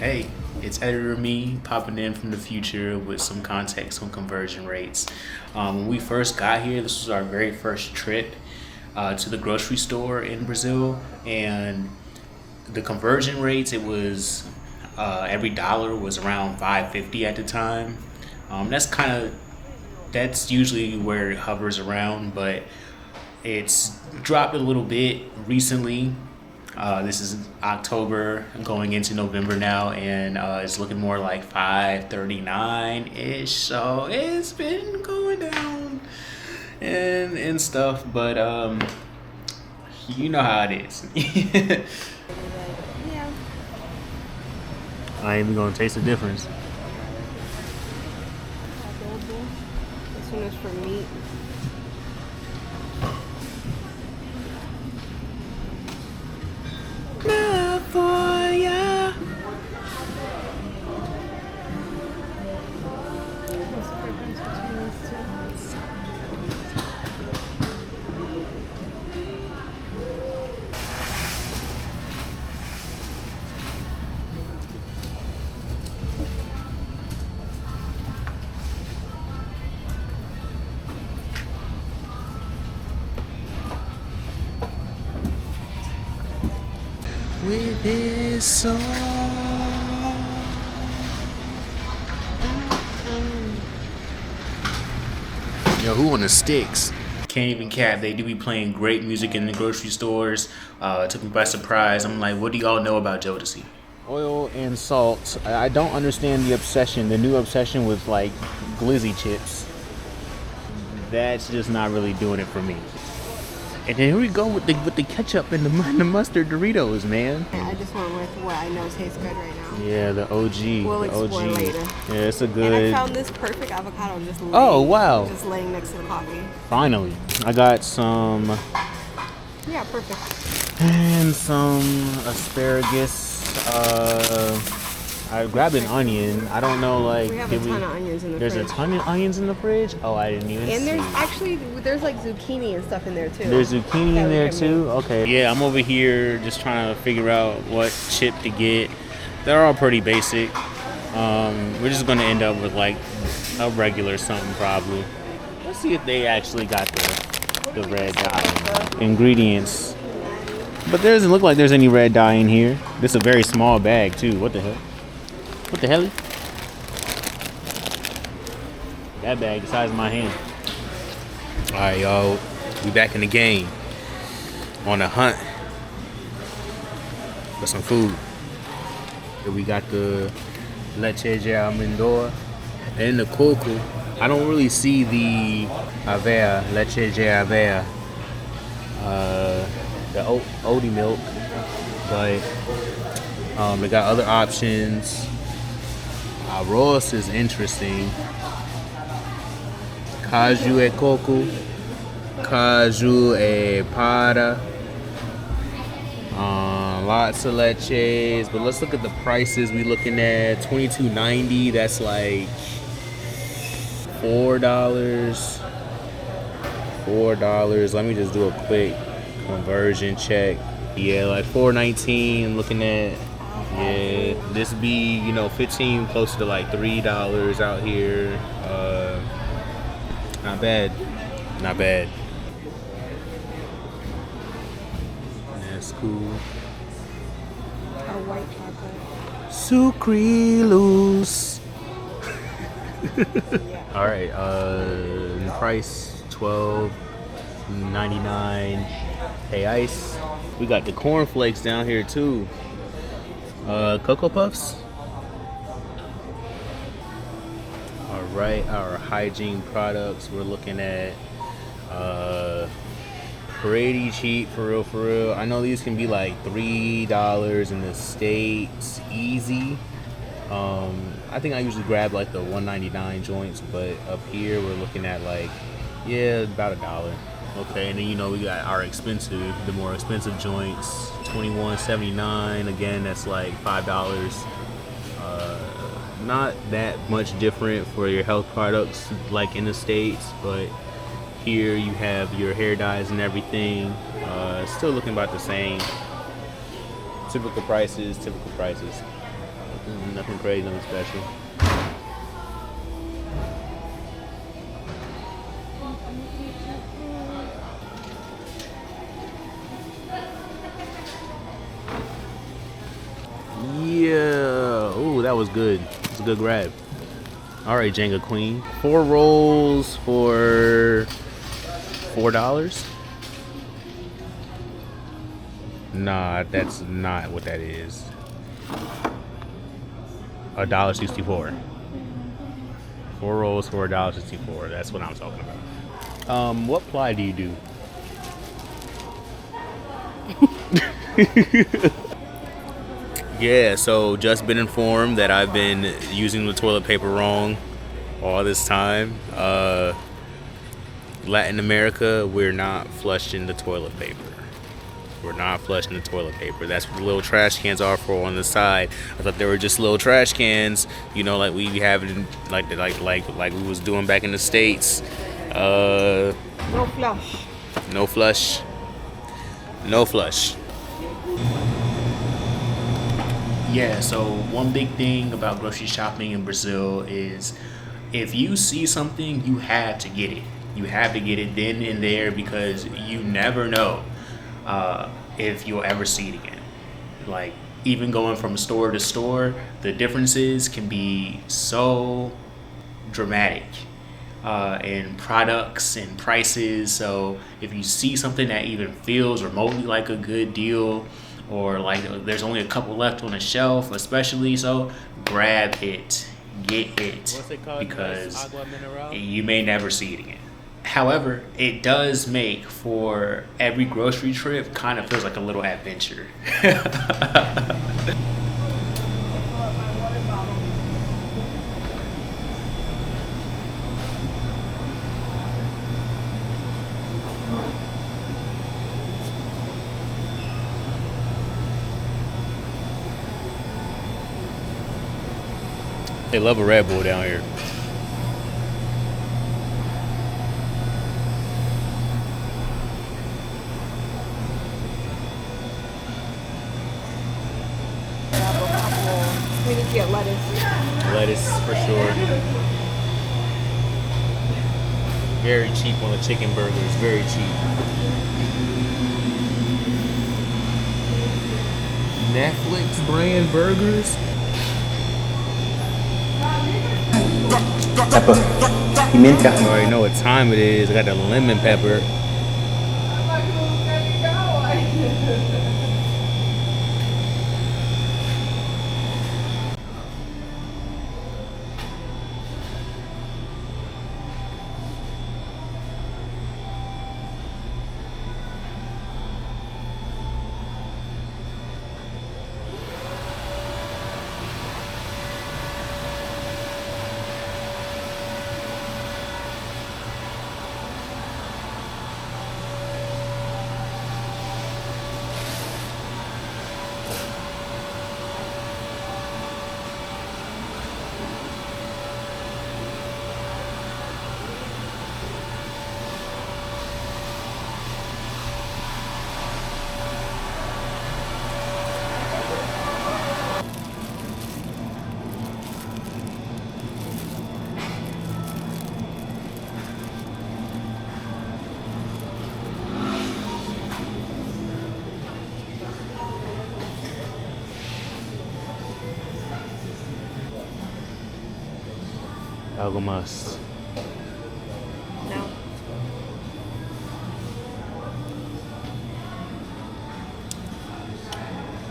Hey, it's editor me popping in from the future with some context on conversion rates. When we first got here, this was our very first trip to the grocery store in Brazil, and the conversion rates, it was every dollar was around 5.50 at the time. That's usually where it hovers around, but it's dropped a little bit recently. This is October going into November now, and it's looking more like 5.39-ish. So it's been going down and stuff, but you know how it is. Yeah. I ain't even gonna taste the difference. Available. This one is for meat. With his song. Yo, who on the sticks? Can't even cap. They do be playing great music in the grocery stores. Took me by surprise. I'm like, what do y'all know about Jodeci? Oil and salt. I don't understand the new obsession with like glizzy chips. That's just not really doing it for me. And then here we go with the ketchup and the mustard Doritos, man. I just went with what I know tastes good right now. Yeah, the OG. We'll the explore OG. later. Yeah, it's a good. And I found this perfect avocado just laying. Oh, wow. Just laying next to the coffee. Finally, I got some Yeah, perfect. and some asparagus. I grabbed an onion. I don't know, like, We have a ton of onions in the there's fridge. a ton of onions in the fridge. Oh, I didn't even And see. there's like zucchini and stuff in there too. There's zucchini that in we there can too? make. Okay. Yeah, I'm over here just trying to figure out what chip to get. They're all pretty basic. We're just gonna end up with like a regular something probably. Let's see if they actually got the red dye. Ingredients. But there doesn't look like there's any red dye in here. This is a very small bag too. What the hell? What the hell? That bag the size of my hand. Alright, y'all. We back in the game. On a hunt for some food. Here we got the leche de amendola and the coco. I don't really see the aveia, leche de aveia, the oaty milk, but they got other options. Arroz is interesting. Caju e coco, caju e para. Lots of leches, but let's look at the prices. We looking at $22.90. That's like $4. Let me just do a quick conversion check. Yeah, like $4.19. Looking at, yeah, this be, 15, close to like $3 out here. Not bad. Not bad. That's cool. A white chocolate. Sucralose. Yeah. All right. Price $12.99. Hey, ice. We got the cornflakes down here too. Cocoa Puffs. All right. Our hygiene products. We're looking at pretty cheap, for real. I know these can be like $3 in the States, easy. I think I usually grab like the $1.99 joints, but up here we're looking at like, yeah, about $1. Okay, and then we got our the more expensive joints, $21.79. Again, that's like $5. Not that much different for your health products like in the States, but here you have your hair dyes and everything. Still looking about the same. Typical prices. Nothing crazy, nothing special. Yeah. Ooh, that was good. It's a good grab. All right, Jenga Queen. 4 rolls for $4. Nah, that's not what that is. $1.64. 4 rolls for $1.64. That's what I'm talking about. What ply do you do? Yeah, so just been informed that I've been using the toilet paper wrong all this time. Latin America, we're not flushing the toilet paper. We're not flushing the toilet paper. That's what the little trash cans are for on the side. I thought they were just little trash cans, you know, like we have it in, like we was doing back in the States. No flush. No flush. No flush. Yeah, so one big thing about grocery shopping in Brazil is if you see something, you have to get it. You have to get it then and there because you never know if you'll ever see it again. Like, even going from store to store, the differences can be so dramatic in products and prices. So if you see something that even feels remotely like a good deal, or like there's only a couple left on the shelf, especially, so grab it, get it, because you may never see it again. However, it does make for every grocery trip kind of feels like a little adventure. They love a Red Bull down here. We need to get lettuce. Lettuce for sure. Very cheap on the chicken burgers. Very cheap. Netflix brand burgers. Pimenta. I already know what time it is. I got the lemon pepper. Algo más. No.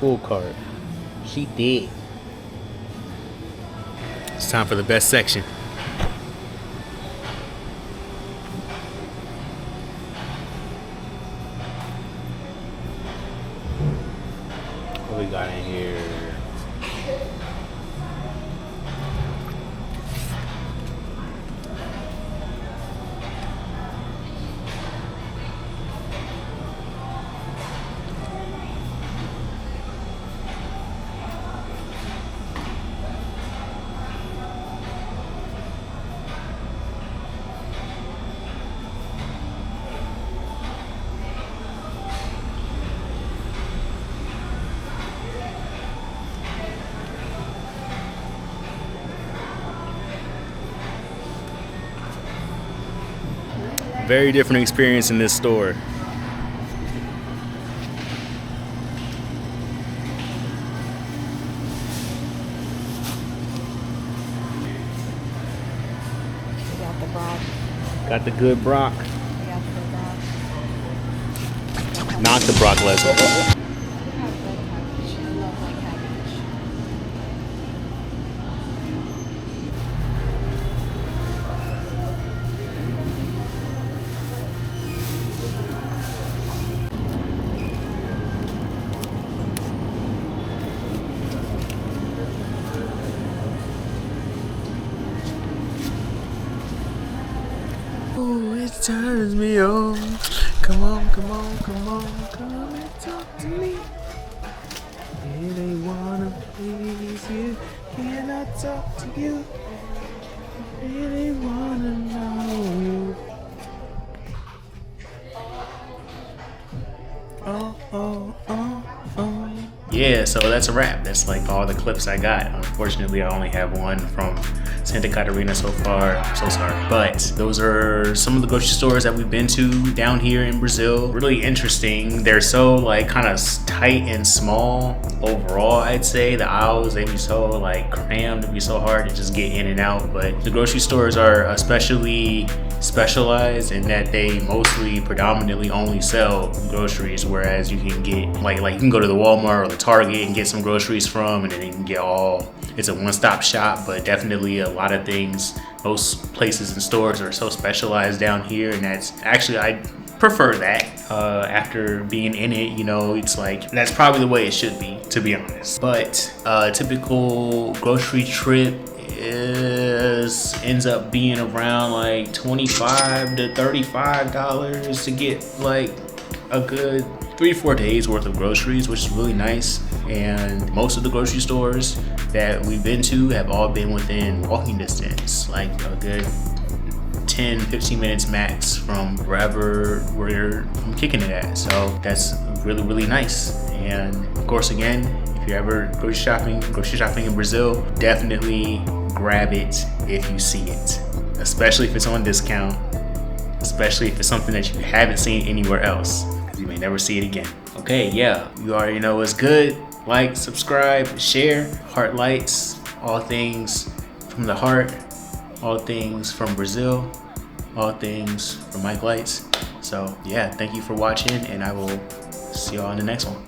Full cart. She did. It's time for the best section. What we got in here? Very different experience in this store. We got the broth. Got the good brock. We got the broth. Not the brock lesson. I love my cabbage. Oh, it turns me on. Come on, come on, come on, come and talk to me. Really wanna please you. Can I talk to you? Really wanna know you. Oh, oh, oh, oh. Yeah, so that's a wrap. That's like all the clips I got. Unfortunately, I only have one from Santa Catarina so far. I'm so sorry. But those are some of the grocery stores that we've been to down here in Brazil. Really interesting. They're so like kind of tight and small overall, I'd say. The aisles, they be so like crammed. It'd be so hard to just get in and out. But the grocery stores are especially specialized in that they mostly predominantly only sell groceries, whereas you can get like you can go to the Walmart or the Target and get some groceries from, and then you can get all, it's a one-stop shop. But definitely a lot of things, most places and stores are so specialized down here, and that's actually, I prefer that. After being in it, you know, it's like that's probably the way it should be, to be honest. But a typical grocery trip ends up being around like $25 to $35 to get like a good 3-4 days worth of groceries, which is really nice. And most of the grocery stores that we've been to have all been within walking distance, like a good 10-15 minutes max from wherever I'm kicking it at. So that's really, really nice. And of course, again, if you're ever grocery shopping in Brazil, definitely grab it if you see it, especially if it's on discount, especially if it's something that you haven't seen anywhere else, because you may never see it again. Okay, yeah, you already know what's good. Like, subscribe, share, heart lights, all things from the heart, all things from Brazil, all things from Mike Lights. So yeah, thank you for watching, and I will see y'all in the next one.